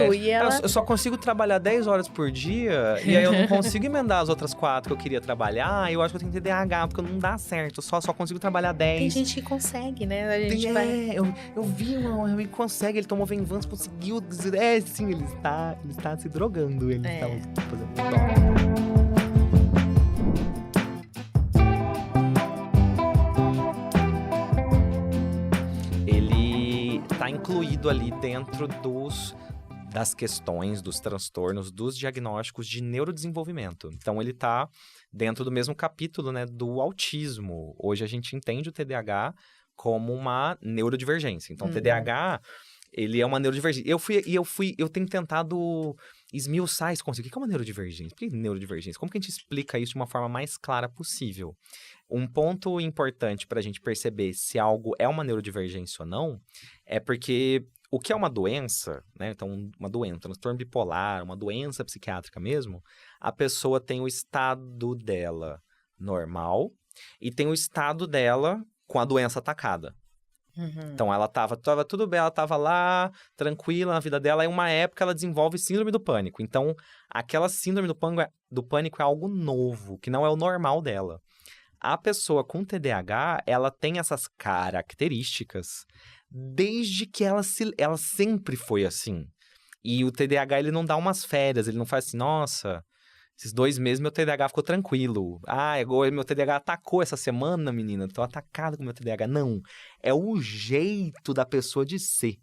E ela... Eu só consigo trabalhar 10 horas por dia, e aí eu não consigo emendar as outras 4 que eu queria trabalhar. Eu acho que eu tenho TDAH, porque não dá certo. Eu só consigo trabalhar 10. Tem gente que consegue, né? A gente vai... eu vi um amigo que consegue, ele tomou Venvance, conseguiu. Sim, ele está se drogando. Ele está fazendo dó. Está incluído ali dentro das questões, dos transtornos, dos diagnósticos de neurodesenvolvimento. Então, ele está dentro do mesmo capítulo, né, do autismo. Hoje, a gente entende o TDAH como uma neurodivergência. Então, o TDAH, ele é uma neurodivergência. Eu tenho tentado esmiuçar esse conceito. O que é uma neurodivergência? Por que neurodivergência? Como que a gente explica isso de uma forma mais clara possível? Um ponto importante para a gente perceber se algo é uma neurodivergência ou não é porque o que é uma doença, né? Então, uma doença, um transtorno bipolar, uma doença psiquiátrica mesmo, a pessoa tem o estado dela normal e tem o estado dela com a doença atacada. Então, ela tava tudo bem, ela tava lá, tranquila na vida dela, e uma época ela desenvolve síndrome do pânico. Então, aquela síndrome do pânico é algo novo, que não é o normal dela. A pessoa com TDAH, ela tem essas características desde que ela sempre foi assim. E o TDAH, ele não dá umas férias, ele não faz assim, nossa, esses 2 meses meu TDAH ficou tranquilo. Agora meu TDAH atacou essa semana, menina, tô atacado com meu TDAH. Não, é o jeito da pessoa de ser.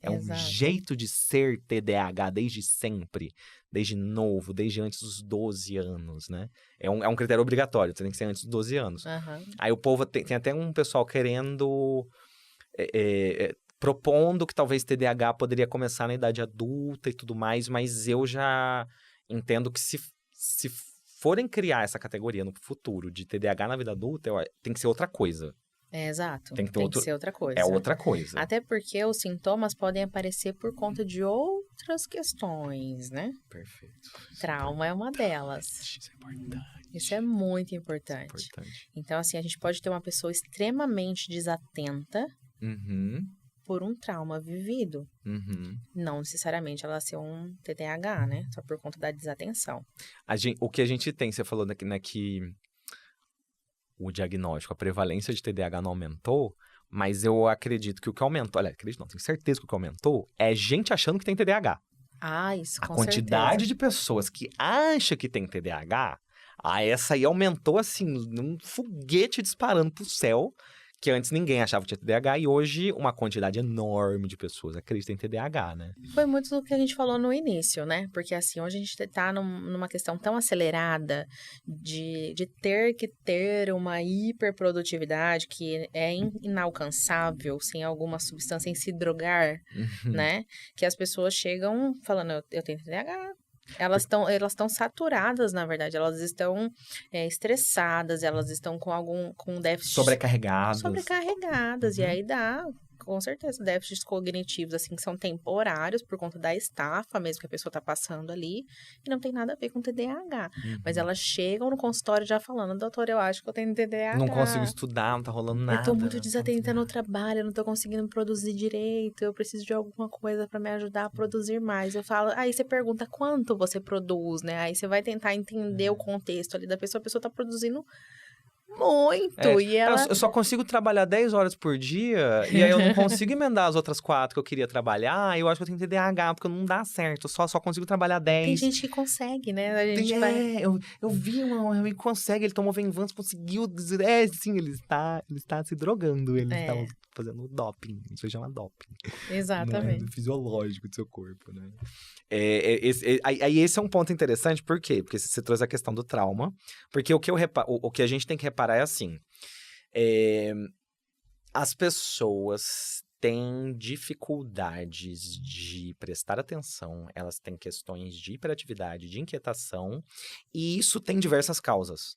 É um jeito de ser TDAH desde sempre, desde novo, desde antes dos 12 anos, né? É um critério obrigatório, tem que ser antes dos 12 anos. Aí o povo tem até um pessoal querendo, propondo que talvez TDAH poderia começar na idade adulta e tudo mais, mas eu já entendo que se forem criar essa categoria no futuro de TDAH na vida adulta, tem que ser outra coisa. Exato. Tem que ser outra coisa. É outra coisa. Até porque os sintomas podem aparecer por conta de outras questões, né? Perfeito. Trauma é uma delas. Isso é importante. Isso é muito importante. Então, assim, a gente pode ter uma pessoa extremamente desatenta por um trauma vivido. Não necessariamente ela ser um TDAH, né? Só por conta da desatenção. O que a gente tem, você falou, né, que o diagnóstico, a prevalência de TDAH não aumentou, mas eu acredito que o que aumentou... Olha, acredito não, tenho certeza que o que aumentou é gente achando que tem TDAH. Isso, com certeza. A quantidade de pessoas que acha que tem TDAH, essa aí aumentou, assim, num foguete disparando pro céu, que antes ninguém achava que tinha TDAH, e hoje uma quantidade enorme de pessoas acreditam em TDAH, né? Foi muito do que a gente falou no início, né? Porque, assim, hoje a gente tá numa questão tão acelerada de ter que ter uma hiperprodutividade que é inalcançável sem alguma substância em se drogar, né? Que as pessoas chegam falando, eu tenho TDAH. Elas estão saturadas, na verdade. Elas estão estressadas, elas estão com déficit... Sobrecarregadas. E aí dá, com certeza, déficits cognitivos, assim, que são temporários por conta da estafa mesmo que a pessoa tá passando ali. E não tem nada a ver com TDAH. Mas elas chegam no consultório já falando, doutor, eu acho que eu tenho TDAH. Não consigo estudar, não tá rolando nada. Eu tô muito desatenta no trabalho, eu não tô conseguindo produzir direito, eu preciso de alguma coisa pra me ajudar a produzir mais. Eu falo, aí você pergunta quanto você produz, né? Aí você vai tentar entender o contexto ali da pessoa, a pessoa tá produzindo muito. E ela... Eu só consigo trabalhar 10 horas por dia, e aí eu não consigo emendar as outras 4 que eu queria trabalhar. Eu acho que eu tenho TDAH, porque não dá certo. Eu só consigo trabalhar 10. Tem gente que consegue, né? A gente eu vi um amigo que consegue, ele tomou Venvance, conseguiu. Sim, ele está se drogando. Ele está fazendo doping. Isso se chama doping. Exatamente. Não é fisiológico do seu corpo, né? Esse é um ponto interessante, por quê? Porque você trouxe a questão do trauma. Porque o que a gente tem que reparar é assim: as pessoas têm dificuldades de prestar atenção, elas têm questões de hiperatividade, de inquietação, e isso tem diversas causas.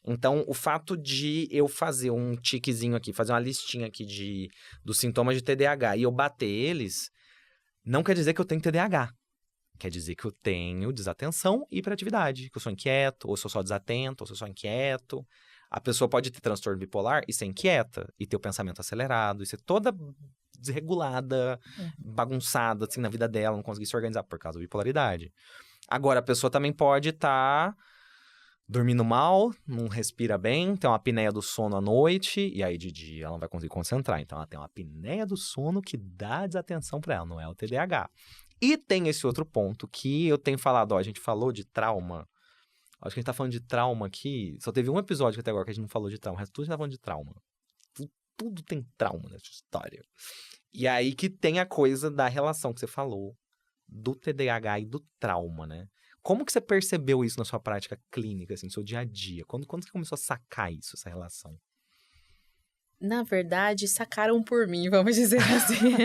Então, o fato de eu fazer um tiquezinho aqui, fazer uma listinha aqui dos sintomas de TDAH e eu bater eles, não quer dizer que eu tenho TDAH. Quer dizer que eu tenho desatenção e hiperatividade, que eu sou inquieto, ou sou só desatento, ou sou só inquieto. A pessoa pode ter transtorno bipolar e ser inquieta, e ter o pensamento acelerado, e ser toda desregulada, bagunçada, assim, na vida dela, não conseguir se organizar por causa da bipolaridade. Agora, a pessoa também pode estar dormindo mal, não respira bem, tem uma apneia do sono à noite, e aí de dia ela não vai conseguir concentrar. Então, ela tem uma apneia do sono que dá desatenção para ela, não é o TDAH. E tem esse outro ponto que eu tenho falado, a gente falou de trauma. Acho que a gente tá falando de trauma aqui. Só teve um episódio até agora que a gente não falou de trauma. O resto tudo a gente tá falando de trauma. Tudo tem trauma nessa história. E aí que tem a coisa da relação que você falou do TDAH e do trauma, né? Como que você percebeu isso na sua prática clínica, assim, no seu dia a dia? Quando você começou a sacar isso, essa relação? Na verdade, sacaram por mim, vamos dizer assim.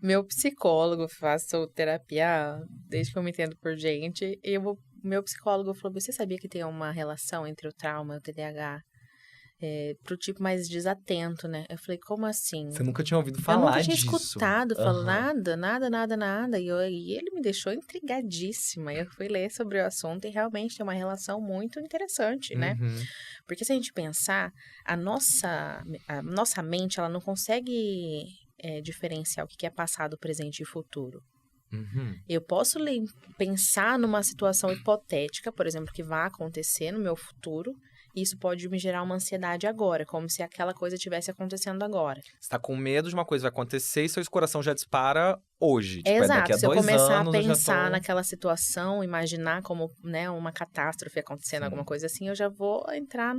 Meu psicólogo, faço terapia desde que eu me entendo por gente, e meu psicólogo falou, você sabia que tem uma relação entre o trauma e o TDAH? Pro tipo mais desatento, né? Eu falei, como assim? Você nunca tinha ouvido falar disso? Eu nunca tinha escutado, falou nada. E ele me deixou intrigadíssima. Eu fui ler sobre o assunto e realmente tem uma relação muito interessante, né? Porque se a gente pensar, a nossa mente, ela não consegue diferenciar o que é passado, presente e futuro. Eu posso pensar numa situação hipotética, por exemplo, que vai acontecer no meu futuro, e isso pode me gerar uma ansiedade agora, como se aquela coisa estivesse acontecendo agora. Você está com medo de uma coisa vai acontecer e seu coração já dispara hoje. Tipo, Exato, daqui a se eu 2 começar anos, a pensar naquela situação, imaginar como, né, uma catástrofe acontecendo, alguma coisa assim, eu já vou entrar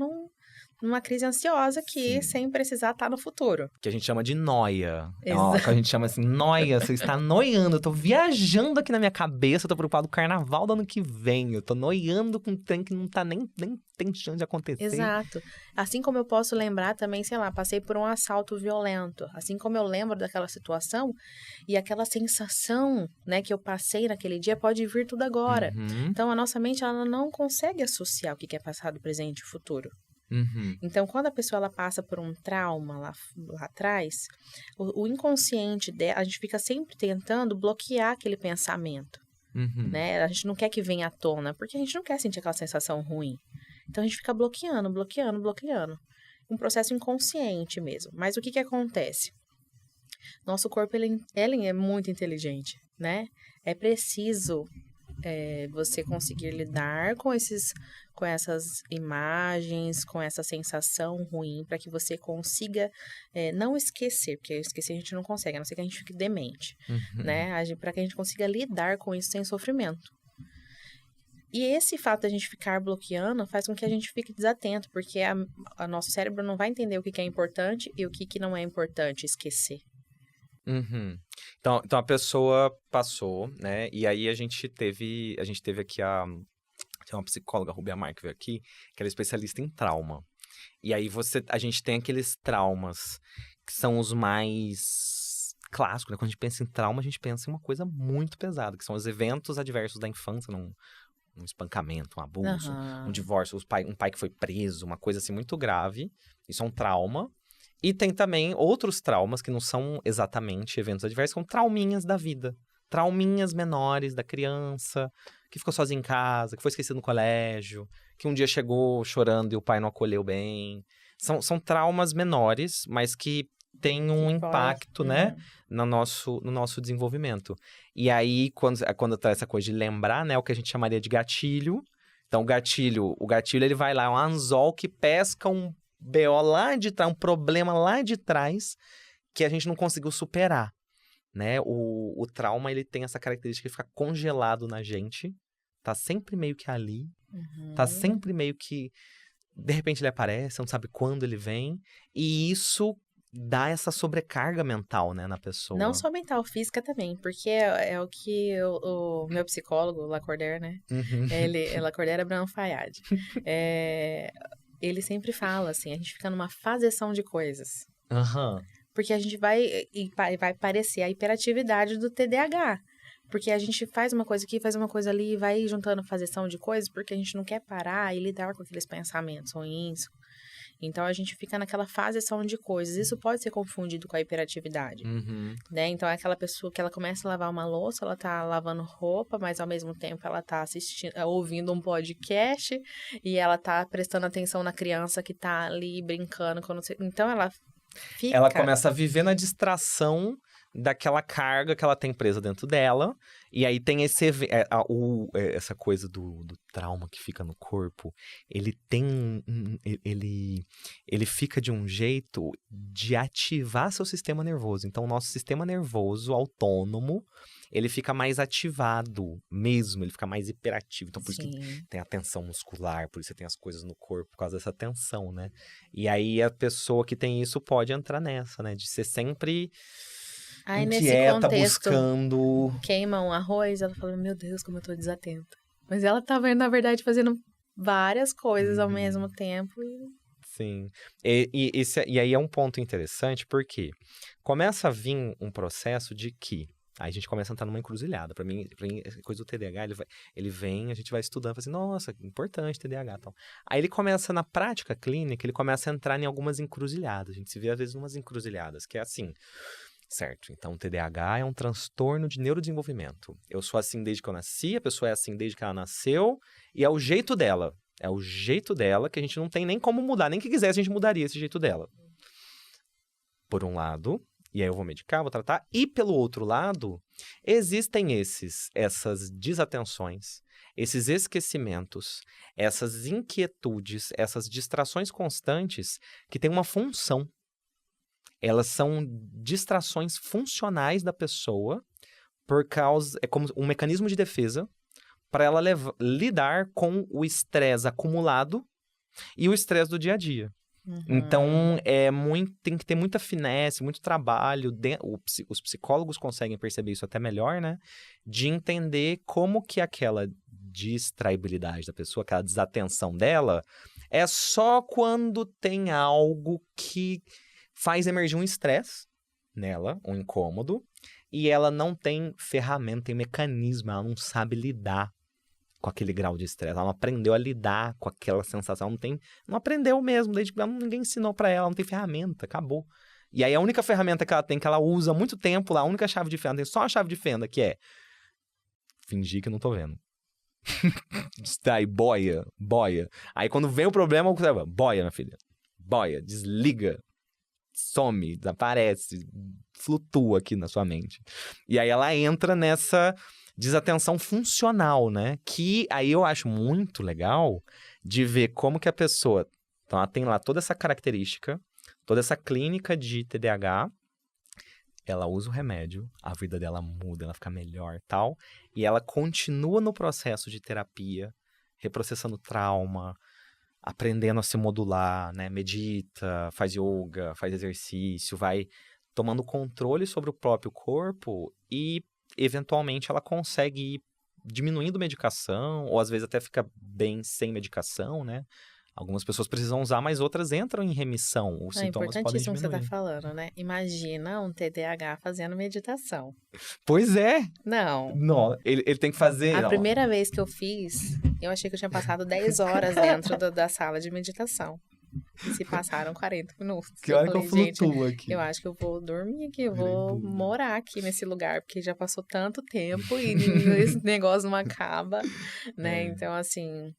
numa crise ansiosa aqui, sem precisar estar no futuro. Que a gente chama de noia. Exato. Que a gente chama assim, noia, você está noiando. Eu tô viajando aqui na minha cabeça, eu tô preocupado com o carnaval do ano que vem. Eu tô noiando com um trem que não tá nem tem chance de acontecer. Exato. Assim como eu posso lembrar também, sei lá, passei por um assalto violento. Assim como eu lembro daquela situação e aquela sensação, né, que eu passei naquele dia pode vir tudo agora. Então, a nossa mente, ela não consegue associar o que é passado, presente e futuro. Então, quando a pessoa ela passa por um trauma lá atrás, o inconsciente dela, a gente fica sempre tentando bloquear aquele pensamento, né? A gente não quer que venha à tona, porque a gente não quer sentir aquela sensação ruim. Então, a gente fica bloqueando. Um processo inconsciente mesmo. Mas o que acontece? Nosso corpo, ele é muito inteligente, né? É preciso você conseguir lidar com essas imagens, com essa sensação ruim, para que você consiga não esquecer, porque esquecer a gente não consegue, a não ser que a gente fique demente, né? Para que a gente consiga lidar com isso sem sofrimento. E esse fato de a gente ficar bloqueando faz com que a gente fique desatento, porque o nosso cérebro não vai entender o que é importante e o que não é importante esquecer. Então a pessoa passou, né? E aí a gente teve aqui tem uma psicóloga, Rubia Mar, que veio aqui, que ela é especialista em trauma. E aí a gente tem aqueles traumas que são os mais clássicos, né? Quando a gente pensa em trauma, a gente pensa em uma coisa muito pesada, que são os eventos adversos da infância, um espancamento, um abuso, um divórcio, um pai que foi preso, uma coisa assim muito grave. Isso é um trauma. E tem também outros traumas que não são exatamente eventos adversos, são trauminhas da vida. Trauminhas menores da criança, que ficou sozinha em casa, que foi esquecido no colégio, que um dia chegou chorando e o pai não acolheu bem. São traumas menores, mas que têm um impacto, né, no nosso desenvolvimento. E aí, quando tá essa coisa de lembrar, né, o que a gente chamaria de gatilho. Então, o gatilho ele vai lá, é um anzol que pesca um BO lá de trás, um problema lá de trás que a gente não conseguiu superar, né? O trauma, ele tem essa característica de ficar congelado na gente, tá sempre meio que ali, tá sempre meio que, de repente ele aparece, você não sabe quando ele vem, e isso dá essa sobrecarga mental, né, na pessoa. Não só mental, física também, porque é o que o meu psicólogo, Lacordaire, né? Lacordaire Abraham Fayad. Ele sempre fala assim, a gente fica numa faseção de coisas. Porque a gente vai parecer a hiperatividade do TDAH. Porque a gente faz uma coisa aqui, faz uma coisa ali, vai juntando faseção de coisas, porque a gente não quer parar e lidar com aqueles pensamentos ruins. Então, a gente fica naquela faseção de coisas. Isso pode ser confundido com a hiperatividade, né? Então, é aquela pessoa que ela começa a lavar uma louça, ela tá lavando roupa, mas ao mesmo tempo ela tá ouvindo um podcast e ela tá prestando atenção na criança que tá ali brincando. Então, ela fica... Ela começa a viver na distração daquela carga que ela tem presa dentro dela. E aí tem essa coisa do trauma que fica no corpo. Ele tem ele fica de um jeito de ativar seu sistema nervoso. Então, o nosso sistema nervoso autônomo, ele fica mais ativado mesmo, ele fica mais hiperativo. Então, por isso que tem a tensão muscular, por isso que tem as coisas no corpo, por causa dessa tensão, né? E aí, a pessoa que tem isso pode entrar nessa, né? De ser sempre... Aí, inquieta, nesse contexto, buscando... queima um arroz, ela fala, meu Deus, como eu tô desatenta. Mas ela tava, na verdade, fazendo várias coisas ao mesmo tempo. Sim. E aí é um ponto interessante, porque começa a vir um processo de que... Aí a gente começa a entrar numa encruzilhada. Pra mim essa coisa do TDAH, ele vem, a gente vai estudando, fala assim, nossa, importante TDAH e tal. Aí ele começa, na prática clínica, ele começa a entrar em algumas encruzilhadas. A gente se vê, às vezes, em umas encruzilhadas, que é assim... Certo, então o TDAH é um transtorno de neurodesenvolvimento. Eu sou assim desde que eu nasci, a pessoa é assim desde que ela nasceu, e é o jeito dela. É o jeito dela que a gente não tem nem como mudar, nem que quisesse a gente mudaria esse jeito dela. Por um lado, e aí eu vou medicar, vou tratar, e pelo outro lado, existem essas desatenções, esses esquecimentos, essas inquietudes, essas distrações constantes que têm uma função. Elas são distrações funcionais da pessoa é como um mecanismo de defesa para ela lidar com o estresse acumulado e o estresse do dia a dia. Então, tem que ter muita finesse, muito trabalho. Os psicólogos conseguem perceber isso até melhor, né? De entender como que aquela distraibilidade da pessoa, aquela desatenção dela, é só quando tem algo que faz emergir um estresse nela, um incômodo, e ela não tem ferramenta, tem mecanismo, ela não sabe lidar com aquele grau de estresse, ela não aprendeu a lidar com aquela sensação, não aprendeu mesmo, desde que ninguém ensinou pra ela, não tem ferramenta, acabou. E aí a única ferramenta que ela tem, que ela usa há muito tempo lá, a única chave de fenda, tem só a chave de fenda, que é fingir que não tô vendo. Distrai, boia. Aí quando vem o problema, boia, minha filha, boia, desliga. Some, desaparece, flutua aqui na sua mente. E aí ela entra nessa desatenção funcional, né? Que aí eu acho muito legal de ver como que a pessoa... Então ela tem lá toda essa característica, toda essa clínica de TDAH, ela usa o remédio, a vida dela muda, ela fica melhor e tal, e ela continua no processo de terapia, reprocessando trauma, aprendendo a se modular, né? Medita, faz yoga, faz exercício, vai tomando controle sobre o próprio corpo e, eventualmente, ela consegue ir diminuindo medicação, ou às vezes até fica bem sem medicação, né? Algumas pessoas precisam usar, mas outras entram em remissão. Os sintomas podem diminuir. É importantíssimo o que você está falando, né? Imagina um TDAH fazendo meditação. Pois é! Não. Ele tem que fazer... A primeira vez que eu fiz, eu achei que eu tinha passado 10 horas dentro da sala de meditação. E se passaram 40 minutos. Que hora que eu flutuo aqui? Eu acho que eu vou dormir aqui, eu vou morar aqui nesse lugar, porque já passou tanto tempo e esse negócio não acaba, né? Então, assim...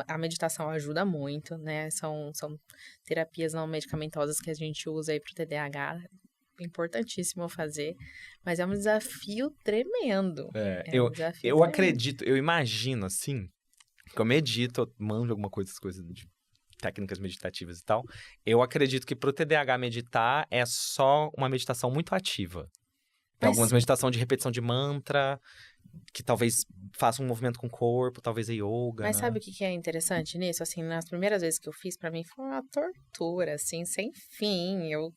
A meditação ajuda muito, né? São terapias não medicamentosas que a gente usa aí pro TDAH. É importantíssimo fazer, mas é um desafio tremendo. Eu acredito, eu imagino, assim, que eu medito, eu manjo alguma coisa, essas coisas de técnicas meditativas e tal. Eu acredito que pro TDAH meditar é só uma meditação muito ativa. Tem algumas meditações de repetição de mantra, que talvez faça um movimento com o corpo, talvez é yoga. Mas né? sabe o que é interessante nisso? Assim, nas primeiras vezes que eu fiz, pra mim foi uma tortura, assim, sem fim. Eu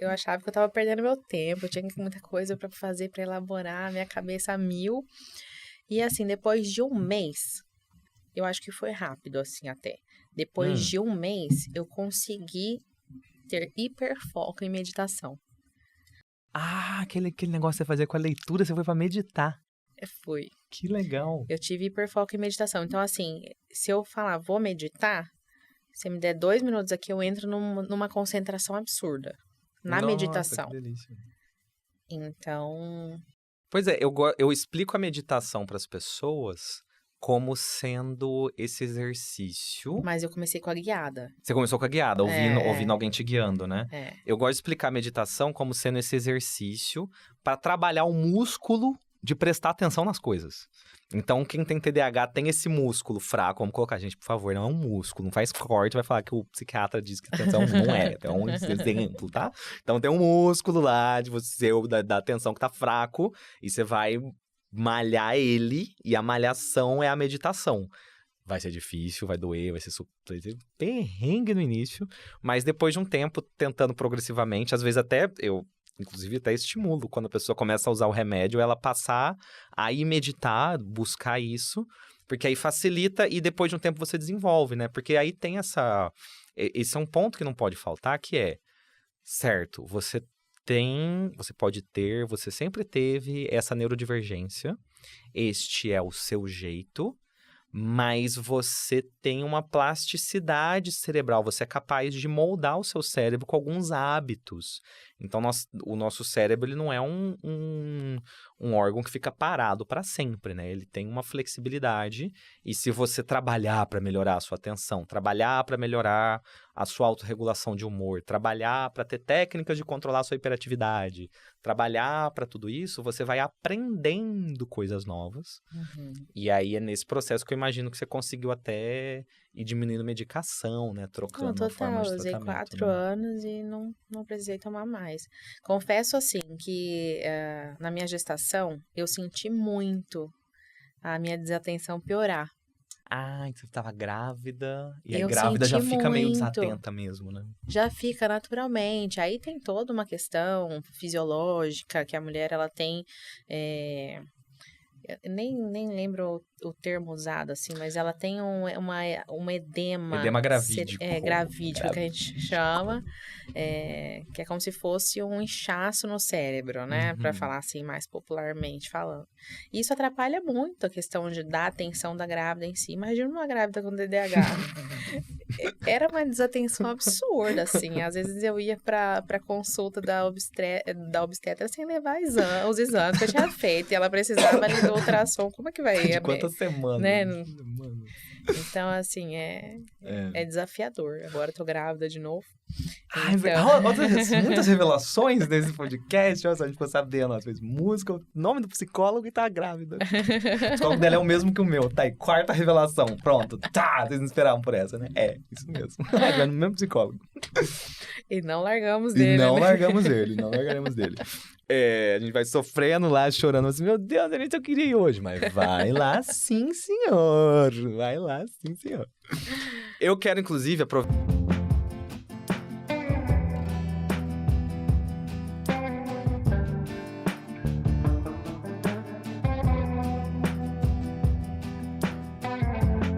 achava que eu tava perdendo meu tempo, eu tinha muita coisa pra fazer, pra elaborar, minha cabeça a mil. E assim, depois de um mês, eu acho que foi rápido, assim, até. Depois de um mês, eu consegui ter hiperfoco em meditação. Ah, aquele negócio que você fazia com a leitura, você foi pra meditar. Fui. Que legal. Eu tive hiperfoco em meditação. Então, assim, se eu falar, vou meditar, Se me der 2 minutos aqui, eu entro numa concentração absurda. Na meditação. Que delícia. Então... Pois é, eu explico a meditação para as pessoas como sendo esse exercício. Mas eu comecei com a guiada. Você começou com a guiada, ouvindo alguém te guiando, né? É. Eu gosto de explicar a meditação como sendo esse exercício para trabalhar o músculo de prestar atenção nas coisas. Então, quem tem TDAH tem esse músculo fraco. Vamos colocar, gente, por favor, não é um músculo. Não faz corte, vai falar que o psiquiatra diz que atenção não é. É um exemplo, tá? Então, tem um músculo lá de você, da atenção que tá fraco. E você vai malhar ele. E a malhação é a meditação. Vai ser difícil, vai doer, vai ser perrengue no início. Mas depois de um tempo, tentando progressivamente, às vezes até inclusive, até estimulo quando a pessoa começa a usar o remédio, ela passar a ir meditar, buscar isso, porque aí facilita e depois de um tempo você desenvolve, né? Porque aí tem esse é um ponto que não pode faltar, que é, certo, você pode ter, você sempre teve essa neurodivergência, este é o seu jeito, mas você tem uma plasticidade cerebral, você é capaz de moldar o seu cérebro com alguns hábitos. Então, o nosso cérebro ele não é um órgão que fica parado para sempre, né? Ele tem uma flexibilidade e se você trabalhar para melhorar a sua atenção, trabalhar para melhorar a sua autorregulação de humor, trabalhar para ter técnicas de controlar a sua hiperatividade, trabalhar para tudo isso, você vai aprendendo coisas novas. Uhum. E aí é nesse processo que eu imagino que você conseguiu até ir diminuindo medicação, né? Trocando uma forma de tratamento. Usei 4 anos e não precisei tomar mais. Confesso, assim, que na minha gestação, eu senti muito a minha desatenção piorar. Ah, então você estava grávida, e aí grávida já fica meio desatenta mesmo, né? Já fica naturalmente. Aí tem toda uma questão fisiológica, que a mulher, ela tem... Eu nem lembro o termo usado, assim, mas ela tem um edema... Edema gravídico. Gravídico, que a gente chama, que é como se fosse um inchaço no cérebro, né? Para falar assim, mais popularmente falando. Isso atrapalha muito a questão da atenção da grávida em si. Imagina uma grávida com TDAH. Era uma desatenção absurda, assim. Às vezes eu ia pra consulta da obstetra sem levar os exames que eu tinha feito. E ela precisava ali do ultrassom. Como é que vai? De quantas semanas? Né? Então, assim, é desafiador. Agora eu tô grávida de novo. Então... muitas revelações nesse podcast. Olha só, a gente ficou sabendo. Ela fez música, o nome do psicólogo e tá grávida. O psicólogo dela é o mesmo que o meu. Tá aí, 4ª revelação. Pronto. Tá, vocês não esperavam por essa, né? É, isso mesmo. Já no mesmo psicólogo. E não largamos dele. Não largaremos dele. A gente vai sofrendo lá, chorando assim, meu Deus, eu queria ir hoje. Mas vai lá sim, senhor. Vai lá sim, senhor. Eu quero, inclusive, aproveitar...